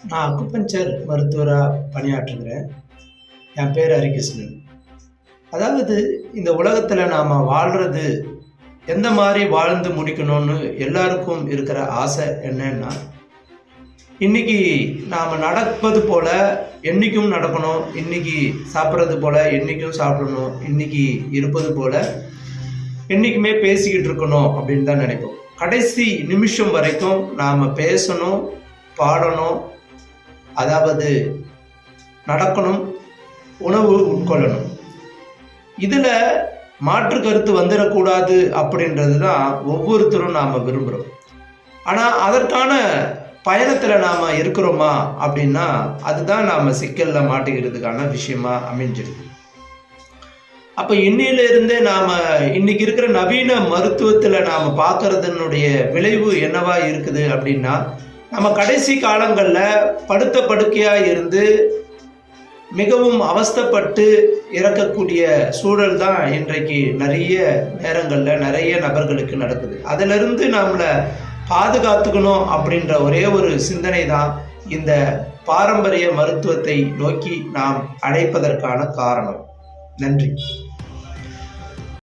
நான் அக்குபஞ்சர் மருத்துவராக பணியாற்றுகிறேன். என் பேர் ஹரிகிருஷ்ணன். அதாவது இந்த உலகத்தில் நாம் வாழ்கிறது எந்த மாதிரி வாழ்ந்து முடிக்கணும்னு எல்லாருக்கும் இருக்கிற ஆசை என்னன்னா, இன்னைக்கு நாம் நடப்பது போல் என்றைக்கும் நடக்கணும், இன்னைக்கு சாப்பிட்றது போல் என்றைக்கும் சாப்பிடணும், இன்னைக்கு இருப்பது போல் என்றைக்குமே பேசிக்கிட்டு இருக்கணும் அப்படின்னு தான் நினைப்போம். கடைசி நிமிஷம் வரைக்கும் நாம் பேசணும், பாடணும், அதாவது நடக்கணும், உணவு உட்கொள்ளணும். இதில் மாற்று கருத்து வந்துடக்கூடாது அப்படின்றது தான் ஒவ்வொருத்தரும் நாம் விரும்புகிறோம். ஆனால் அதற்கான பயணத்தில் நாம் இருக்கிறோமா அப்படின்னா அதுதான் நாம் சிக்கலில் மாட்டிக்கிறதுக்கான விஷயமா அமைஞ்சிருக்கு. அப்போ இன்னிலிருந்தே நாம் இன்னைக்கு இருக்கிற நவீன மருத்துவத்தில் நாம் பார்க்கறதுனுடைய விளைவு என்னவா இருக்குது அப்படின்னா, நம்ம கடைசி காலங்களில் படுத்த படுக்கையாக இருந்து மிகவும் அவஸ்தைப்பட்டு இறக்கக்கூடிய சூழல் தான் இன்றைக்கு நிறைய நேரங்களில் நிறைய நபர்களுக்கு நடக்குது. அதிலிருந்து நம்மளை பாதுகாத்துக்கணும் அப்படின்ற ஒரே ஒரு சிந்தனை தான் இந்த பாரம்பரிய மருத்துவத்தை நோக்கி நாம் அழைப்பதற்கான காரணம். நன்றி.